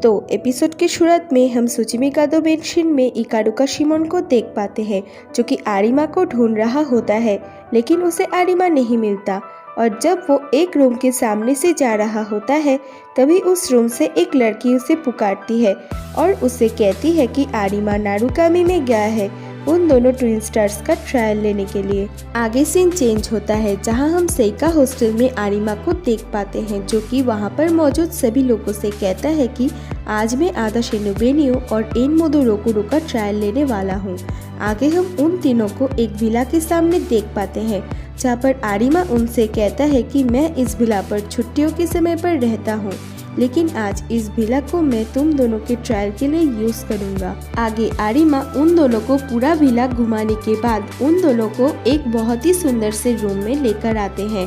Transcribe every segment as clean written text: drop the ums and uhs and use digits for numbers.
तो एपिसोड के शुरुआत में हम सुचिमी कादो मेंशन में इकारुका शिमोन को देख पाते हैं, जो कि आरिमा को ढूंढ रहा होता है, लेकिन उसे आरिमा नहीं मिलता। और जब वो एक रूम के सामने से जा रहा होता है, तभी उस रूम से एक लड़की उसे पुकारती है और उसे कहती है कि आरिमा नारुकामी में गया है उन दोनों ट्विन स्टार्स का ट्रायल लेने के लिए। आगे सीन चेंज होता है, जहां हम सेइका हॉस्टल में आरिमा को देख पाते हैं, जो कि वहां पर मौजूद सभी लोगों से कहता है कि आज मैं आदा शिनु बेनियो और एन मोदो रोकुरो का ट्रायल लेने वाला हूं। आगे हम उन तीनों को एक विला के सामने देख पाते हैं, जहाँ पर आरिमा उनसे कहता है कि मैं इस विला पर छुट्टियों के समय पर रहता हूँ, लेकिन आज इस विला को मैं तुम दोनों के ट्रायल के लिए यूज करूंगा। आगे आरिमा उन दोनों को पूरा विला घुमाने के बाद उन दोनों को एक बहुत ही सुंदर से रूम में लेकर आते हैं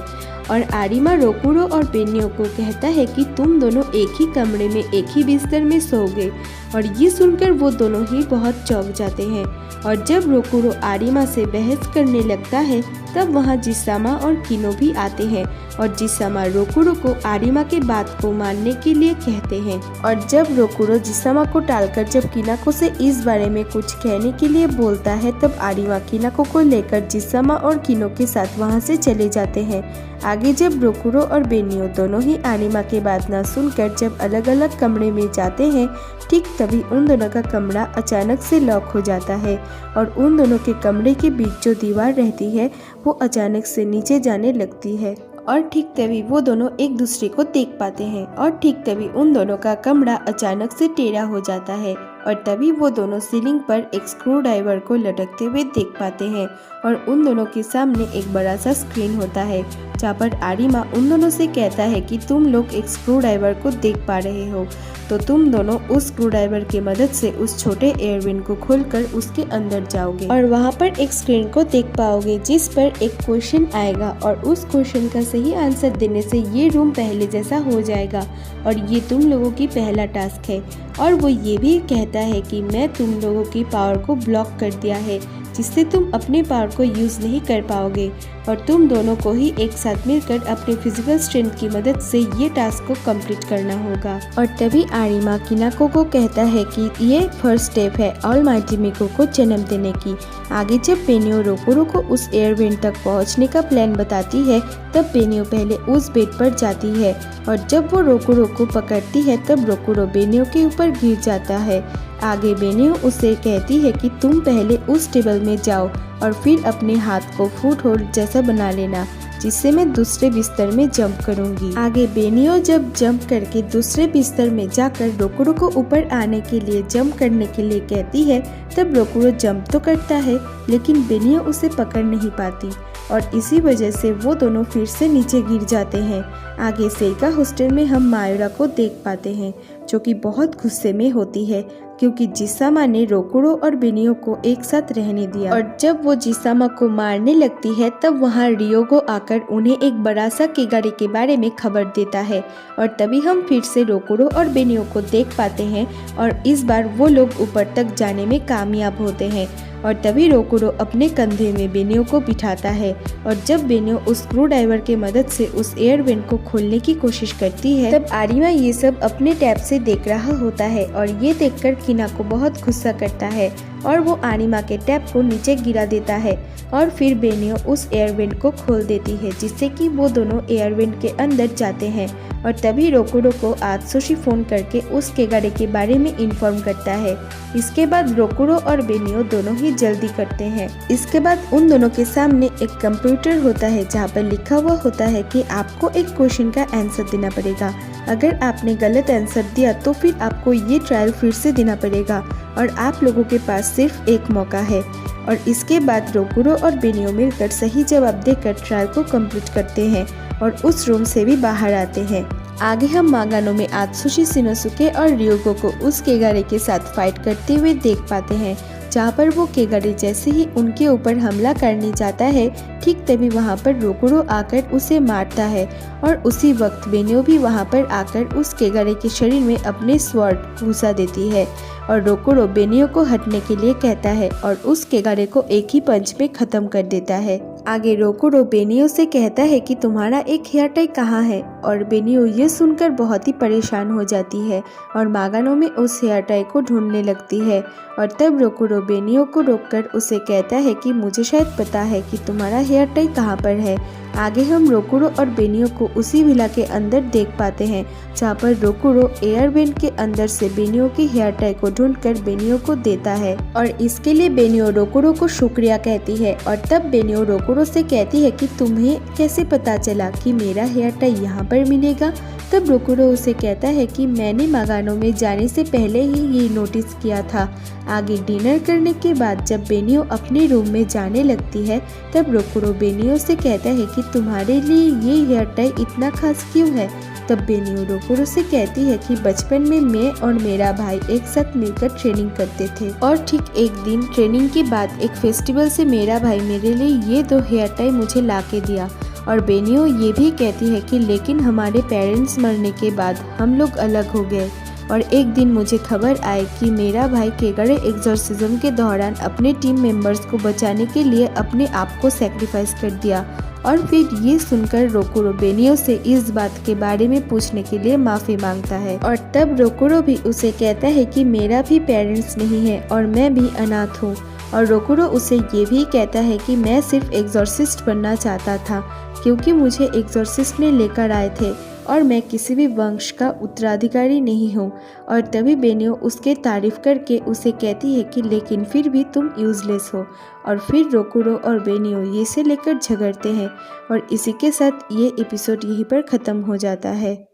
और आरिमा रोकुरो और बेनियो को कहता है कि तुम दोनों एक ही कमरे में एक ही बिस्तर में सोओगे। और ये सुनकर वो दोनों ही बहुत चौंक जाते हैं। और जब रोकुरो आरिमा से बहस करने लगता है, तब वहाँ जिसामा और किनो भी आते हैं और जिसामा रोकुरो को आरिमा के बात को मानने के लिए कहते हैं। और जब रोकुरो जिसामा को टालकर जब किनाको से इस बारे में कुछ कहने के लिए बोलता है, तब आरिमा किनाको को लेकर जिसामा और किनो के साथ वहाँ से चले जाते हैं। आगे जब रोकुरो और बेनियो दोनों ही आरिमा के बात ना सुनकर जब अलग अलग कमरे में जाते हैं, ठीक तभी उन दोनों का कमरा अचानक से लॉक हो जाता है और उन दोनों के कमरे के बीच जो दीवार रहती है वो अचानक से नीचे जाने लगती है। और ठीक तभी वो दोनों एक दूसरे को देख पाते हैं और ठीक तभी उन दोनों का कमरा अचानक से टेढ़ा हो जाता है और तभी वो दोनों सीलिंग पर एक स्क्रू ड्राइवर को लटकते हुए देख पाते हैं और उन दोनों के सामने एक बड़ा सा स्क्रीन होता है, जहाँ पर आरिमा उन दोनों से कहता है कि तुम लोग एक स्क्रू ड्राइवर को देख पा रहे हो, तो तुम दोनों उस स्क्रू ड्राइवर की मदद से उस छोटे एयरविन को खोलकर उसके अंदर जाओगे और वहाँ पर एक स्क्रीन को देख पाओगे जिस पर एक क्वेश्चन आएगा और उस क्वेश्चन का सही आंसर देने से ये रूम पहले जैसा हो जाएगा और ये तुम लोगों की पहला टास्क है। और वो ये भी कहता है कि मैं तुम लोगों की पावर को ब्लॉक कर दिया है, जिससे तुम अपने पावर को यूज नहीं कर पाओगे और तुम दोनों को ही एक साथ मिलकर अपने फिजिकल स्ट्रेंथ की मदद से ये टास्क को कंप्लीट करना होगा। और तभी आरिमा किनाको को कहता है कि ये फर्स्ट स्टेप है ऑलमाइटी मिको को जन्म देने की। आगे जब बेनियो रोकुरो को उस एयरवेंट तक पहुंचने का प्लान बताती है, तब बेनियो पहले उस बेड पर जाती है और जब वो रोकुरो को पकड़ती है, तब रोकुरो बेनियो के ऊपर गिर जाता है। आगे बेनियो उसे कहती है कि तुम पहले उस टेबल में जाओ और फिर अपने हाथ को फुट होल्ड जैसा बना लेना, जिससे मैं दूसरे बिस्तर में जंप करूंगी। आगे बेनियो जब जंप करके दूसरे बिस्तर में जाकर रोकुरो को ऊपर आने के लिए जंप करने के लिए कहती है, तब रोकुरो जंप तो करता है, लेकिन बेनियो उसे पकड़ नहीं पाती और इसी वजह से वो दोनों फिर से नीचे गिर जाते हैं। आगे सेइका हॉस्टल में हम मायूरा को देख पाते हैं, जो कि बहुत गुस्से में होती है क्योंकि जिसामा ने रोकुरो और बेनियो को एक साथ रहने दिया। और जब वो जिसामा को मारने लगती है, तब वहाँ रियोगो आकर उन्हें एक बड़ा सा केगारी के बारे में खबर देता है और तभी हम फिर से रोकुरो और बेनियो को देख पाते हैं और इस बार वो लोग ऊपर तक जाने में कामयाब होते हैं। और तभी रोकुरो अपने कंधे में बेनियो को बिठाता है और जब बेनियो उस स्क्रू ड्राइवर के मदद से उस एयरवेंट को खोलने की कोशिश करती है, तब आरिमा ये सब अपने टैब से देख रहा होता है और ये देखकर किनाको बहुत गुस्सा करता है और वो आरिमा के टैब को नीचे गिरा देता है और फिर बेनियो उस एयरवेंट को खोल देती है, जिससे कि वो दोनों एयरवेंट के अंदर जाते हैं। और तभी रोकुरो को आत्सुशी फोन करके उस केगारे के बारे में इन्फॉर्म करता है। इसके बाद रोकुरो और बेनियो दोनों ही जल्दी करते हैं। इसके बाद उन दोनों के सामने एक कंप्यूटर होता है, जहाँ पर लिखा हुआ होता है कि आपको एक क्वेश्चन का आंसर देना पड़ेगा। अगर आपने गलत आंसर दिया तो फिर आपको ये ट्रायल फिर से देना पड़ेगा और आप लोगों के पास सिर्फ एक मौका है। और इसके बाद रोकुरो और बेनियो मिलकर सही जवाब देकर ट्रायल को कंप्लीट करते हैं और उस रूम से भी बाहर आते हैं। आगे हम मागानो में आत्सुशी शिनोसुके और रियोगो को उस केगारे के साथ फाइट करते हुए देख पाते हैं, जहाँ पर वो केगारे जैसे ही उनके ऊपर हमला करने जाता है, ठीक तभी वहाँ पर रोकुरो आकर उसे मारता है और उसी वक्त बेनियो भी वहाँ पर आकर उस केगारे के शरीर में अपने स्वॉर्ड घुसा देती है और रोकुरो बेनियो को हटने के लिए कहता है और उस केगारे को एक ही पंच में खत्म कर देता है। आगे रोकुरो बेनियो से कहता है कि तुम्हारा एक हेयर टाई कहाँ है और बेनियो ये सुनकर बहुत ही परेशान हो जाती है और मागानो में उस हेयर टाई को ढूंढने लगती है। और तब रोकुरो बेनियो को रोककर उसे कहता है कि मुझे शायद पता है कि तुम्हारा हेयर टाई कहाँ पर है। आगे हम रोकुरो और बेनियो को उसी विला के अंदर देख पाते हैं जहाँ पर रोकुरो एयर वेंट के अंदर से बेनियो की हेयर टाई को ढूंढकर बेनियो को देता है और इसके लिए बेनियो रोकुरो को शुक्रिया कहती है। और तब बेनियो रोकुरो से कहती है कि तुम्हें कैसे पता चला कि मेरा हेयर टाई यहाँ पर मिलेगा। तब रोकुरो उसे कहता है कि मैंने मागानो में जाने से पहले ही ये नोटिस किया था। आगे डिनर करने के बाद जब बेनियो अपने रूम में जाने लगती है तब रोकुरो बेनियो से कहता है कि तुम्हारे लिए ये हेयर टाई इतना खास क्यों है। तब बेनियो रोकुरो से कहती है कि बचपन में मैं और मेरा भाई एक साथ मिलकर ट्रेनिंग करते थे और ठीक एक दिन ट्रेनिंग के बाद एक फेस्टिवल से मेरा भाई मेरे लिए ये 2 हेयर टाई मुझे ला के दिया। और बेनियो ये भी कहती है कि लेकिन हमारे पेरेंट्स मरने के बाद हम लोग अलग हो गए और एक दिन मुझे खबर आई कि मेरा भाई केगड़े एग्जॉर्सिज्म के दौरान अपने टीम मेंबर्स को बचाने के लिए अपने आप को सैक्रिफाइस कर दिया। और फिर ये सुनकर रोकुरो बेनियो से इस बात के बारे में पूछने के लिए माफ़ी मांगता है और तब रोकुरो भी उसे कहता है कि मेरा भी पेरेंट्स नहीं है और मैं भी अनाथ हूँ। और रोकुरो उसे ये भी कहता है कि मैं सिर्फ एग्जॉर्सिस्ट बनना चाहता था क्योंकि मुझे एग्जॉर्सिस्ट में लेकर आए थे और मैं किसी भी वंश का उत्तराधिकारी नहीं हूँ। और तभी बेनियो उसके तारीफ करके उसे कहती है कि लेकिन फिर भी तुम यूजलेस हो। और फिर रोकुरो और बेनियो ये से लेकर झगड़ते हैं और इसी के साथ ये एपिसोड यहीं पर ख़त्म हो जाता है।